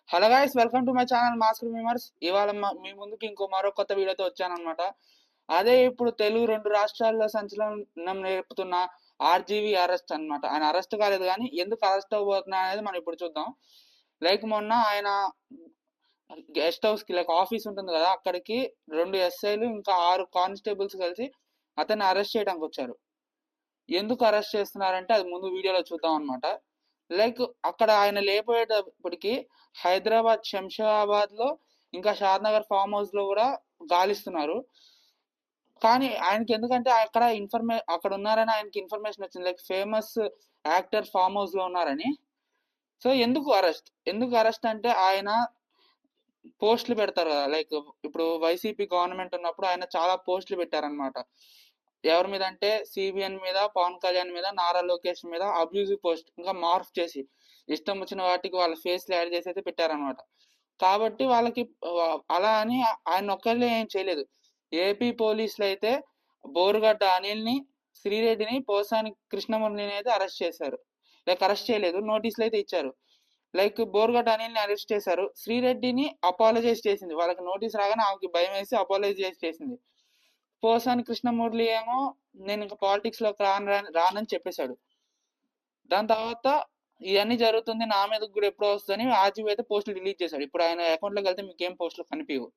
Hello guys, welcome to my channel master memers. ఇవాళ మీ ముందుకి మరో కొత్త వీడియోతో వచ్చానమాట. అదే ఇప్పుడు తెలుగు రెండు రాష్ట్రాల్లో సంచలనం రేపుతున్న ఆర్జీవీ అరెస్ట్ అన్నమాట. ఆయన అరెస్ట్ కాలేదు కానీ ఎందుకు అరెస్ట్ అవ్వబోతున్నా అనేది మనం ఇప్పుడు చూద్దాం. లైక్ మొన్న ఆయన గెస్ట్ హౌస్ కి, లైక్ ఆఫీస్ ఉంటుంది కదా, అక్కడికి 2 ఎస్ఐలు ఇంకా 6 కానిస్టేబుల్స్ కలిసి అతన్ని అరెస్ట్ చేయడానికి వచ్చారు. ఎందుకు అరెస్ట్ చేస్తున్నారంటే అది ముందు వీడియోలో చూద్దాం అనమాట. లైక్ అక్కడ ఆయన లేపోయేటప్పటికి హైదరాబాద్ శంషాబాద్ లో ఇంకా షాద్నగర్ ఫామ్ హౌస్ లో కూడా గాలిస్తున్నారు. కానీ ఆయనకి ఎందుకంటే అక్కడ ఉన్నారని ఆయనకి ఇన్ఫర్మేషన్ వచ్చింది, like famous actor farm house లో ఉన్నారని. సో ఎందుకు అరెస్ట్ అంటే ఆయన పోస్టులు పెడతారు కదా, లైక్ ఇప్పుడు వైసీపీ గవర్నమెంట్ ఉన్నప్పుడు ఆయన చాలా పోస్టులు పెట్టారనమాట. ఎవరి మీద అంటే సిబిఎన్ మీద, పవన్ కళ్యాణ్ మీద, నారా లోకేష్ మీద అబ్యూజివ్ పోస్ట్ ఇంకా మార్ఫ్ చేసి ఇష్టం వచ్చిన వాటికి వాళ్ళ ఫేస్లు యాడ్ చేసి అయితే పెట్టారనమాట. కాబట్టి వాళ్ళకి అలా అని ఆయన ఒక్కళ్ళే ఏం చేయలేదు. ఏపీ పోలీసులు అయితే బోరుగడ్డ అనిల్ని, శ్రీరెడ్డిని, పోసాని కృష్ణమురళిని అయితే అరెస్ట్ చేశారు. లైక్ అరెస్ట్ చేయలేదు, నోటీసులు అయితే ఇచ్చారు. లైక్ బోరుగడ్డ అనిల్ని అరెస్ట్ చేశారు, శ్రీరెడ్డిని అపాలజైజ్ చేసింది. వాళ్ళకి నోటీస్ రాగానే ఆమెకి భయం వేసి అపాలజైజ్ చేసింది. పోసాని కృష్ణమురళి ఏమో నేను ఇంకా పాలిటిక్స్ లోకి రానని చెప్పేశాడు. దాని తర్వాత ఇవన్నీ జరుగుతుంది, నా మీద కూడా ఎప్పుడో వస్తుందని ఆర్జీవీ అయితే పోస్టులు డిలీట్ చేశాడు. ఇప్పుడు ఆయన అకౌంట్ లోకి వెళ్తే మీకు ఏం పోస్టులు కనిపించవు.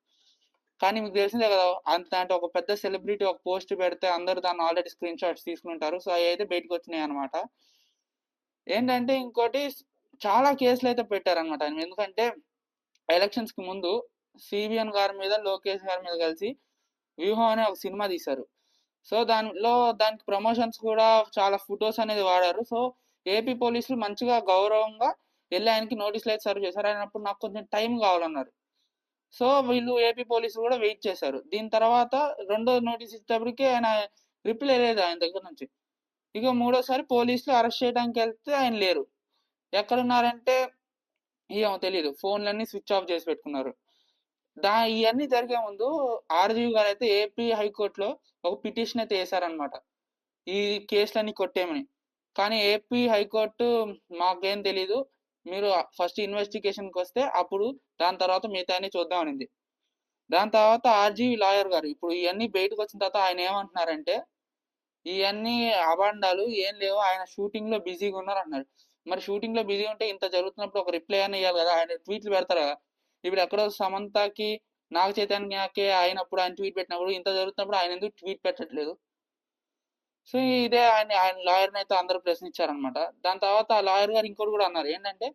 కానీ మీకు తెలిసిందే కదా, అంత అంటే ఒక పెద్ద సెలబ్రిటీ ఒక పోస్ట్ పెడితే అందరూ దాన్ని ఆల్రెడీ స్క్రీన్ షాట్స్ తీసుకుంటారు. సో అవి అయితే బయటకు వచ్చినాయి అనమాట. ఏంటంటే ఇంకోటి, చాలా కేసులు అయితే పెట్టారనమాట ఆయన. ఎందుకంటే ఎలక్షన్స్ కి ముందు సిబిఎన్ గారి మీద, లోకేష్ గారి మీద కలిసి వ్యూహం అనే ఒక సినిమా తీశారు. సో దానికి ప్రమోషన్స్ కూడా చాలా ఫొటోస్ అనేది వాడారు. సో ఏపీ పోలీసులు మంచిగా గౌరవంగా వెళ్ళి ఆయనకి నోటీసులు అయితే సర్వ్ చేశారు. అయినప్పుడు నాకు కొంచెం టైం కావాలన్నారు. సో వీళ్ళు ఏపీ పోలీసులు కూడా వెయిట్ చేశారు. దీని తర్వాత రెండో నోటీస్ ఇచ్చేటప్పటికి ఆయన రిప్లై లేదు ఆయన దగ్గర నుంచి. ఇక మూడోసారి పోలీసులు అరెస్ట్ చేయడానికి వెళ్తే ఆయన లేరు. ఎక్కడున్నారంటే ఏమో తెలియదు, ఫోన్లన్నీ స్విచ్ ఆఫ్ చేసి పెట్టుకున్నారు. ఇవన్నీ జరిగే ముందు ఆర్జీవి గారు అయితే ఏపీ హైకోర్టులో ఒక పిటిషన్ అయితే వేశారనమాట, ఈ కేసులన్నీ కొట్టేమని. కానీ ఏపీ హైకోర్టు మాకేం తెలీదు, మీరు ఫస్ట్ ఇన్వెస్టిగేషన్కి వస్తే అప్పుడు దాని తర్వాత మిగతా అన్ని చూద్దామనింది. దాని తర్వాత ఆర్జీవి లాయర్ గారు ఇప్పుడు ఇవన్నీ బయటకు వచ్చిన తర్వాత ఆయన ఏమంటున్నారంటే ఇవన్నీ అబాండాలు ఏం లేవు, ఆయన షూటింగ్ లో బిజీగా ఉన్నారు అన్నారు. మరి షూటింగ్ లో బిజీ ఉంటే ఇంత జరుగుతున్నప్పుడు ఒక రిప్లై అని ఇవ్వాలి కదా, ఆయన ట్వీట్లు పెడతారు కదా. ఇప్పుడు ఎక్కడో సమంతకి, నాగ చైతన్యకి అయినప్పుడు ఆయన ట్వీట్ పెట్టినప్పుడు, ఇంత జరుగుతున్నప్పుడు ఆయన ఎందుకు ట్వీట్ పెట్టట్లేదు? సో ఇదే ఆయన లాయర్ని అయితే అందరూ ప్రశ్నించారనమాట. దాని తర్వాత ఆ లాయర్ గారు ఇంకోటి కూడా అన్నారు, ఏంటంటే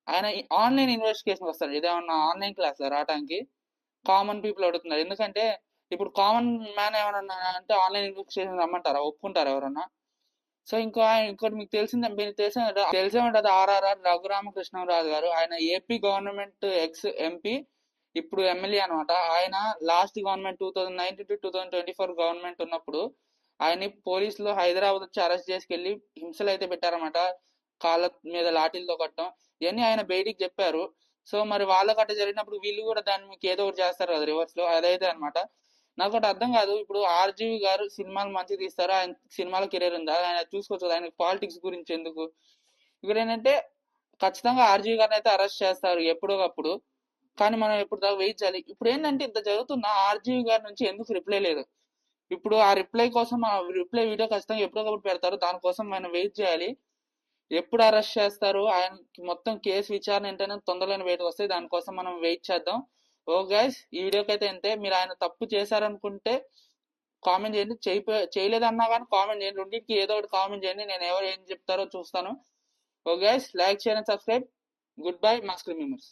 ఆయన ఆన్లైన్ ఇన్వెస్టిగేషన్ వస్తాడు, ఇదేమన్నా ఆన్లైన్ క్లాస్ రావడానికి కామన్ పీపుల్ అడుగుతున్నారు. ఎందుకంటే ఇప్పుడు కామన్ మ్యాన్ ఏమన్నా అంటే ఆన్లైన్ ఇన్వెస్టిగేషన్ రమ్మంటారా, ఒప్పుకుంటారా ఎవరన్నా? సో ఇంకోటి మీకు తెలిసే ఉంటది, ఆర్ఆర్ఆర్ రఘురామకృష్ణరాజు గారు. ఆయన ఏపీ గవర్నమెంట్ ఎక్స్ ఎంపీ, ఇప్పుడు ఎమ్మెల్యే అనమాట. ఆయన లాస్ట్ గవర్నమెంట్ 2019 to 2024 గవర్నమెంట్ ఉన్నప్పుడు ఆయన్ని పోలీసులు హైదరాబాద్ వచ్చి అరెస్ట్ చేసుకెళ్లి హింసలు అయితే పెట్టారన్నమాట, కాళ్ళ మీద లాఠీలతో కొట్టడం. ఇవన్నీ ఆయన బయటికి చెప్పారు. సో మరి వాళ్ళకి అట్లా జరిగినప్పుడు వీళ్ళు కూడా దాన్ని మీకు ఏదో ఒకటి చేస్తారు కదా రివర్స్ లో, అదైతే అనమాట. నాకు ఒకటి అర్థం కాదు, ఇప్పుడు ఆర్జీవి గారు సినిమాలు మంచిగా తీస్తారు, ఆయన సినిమాలో కెరీర్ ఉంది, ఆయన చూసుకోవచ్చు, ఆయన పాలిటిక్స్ గురించి ఎందుకు? ఇక్కడ ఏంటంటే ఖచ్చితంగా ఆర్జీవి గారిని అయితే అరెస్ట్ చేస్తారు ఎప్పుడో అప్పుడు. కానీ మనం ఎప్పుడు దాకా వెయిట్ చేయాలి. ఇప్పుడు ఏంటంటే ఇంత జరుగుతున్నా ఆర్జీవి గారి నుంచి ఎందుకు రిప్లై లేదు? ఇప్పుడు ఆ రిప్లై కోసం, ఆ రిప్లై వీడియో ఖచ్చితంగా ఎప్పుడో పెడతారు, దానికోసం మనం వెయిట్ చేయాలి. ఎప్పుడు అరెస్ట్ చేస్తారు, ఆయనకి మొత్తం కేసు విచారణ ఏంటనే తొందరలోనే బయటకు వస్తాయి, దానికోసం మనం వెయిట్ చేద్దాం. ఓ గైస్, ఈ వీడియోకి అయితే అంతే. మీరు ఆయన తప్పు చేశారనుకుంటే కామెంట్ చేయండి, చేయలేదన్నా కానీ కామెంట్ చేయండి, రెండింటికి ఏదో ఒకటి కామెంట్ చేయండి. నేను ఎవరు ఏం చెప్తారో చూస్తాను. Oh guys, like, share and subscribe. Goodbye, master members.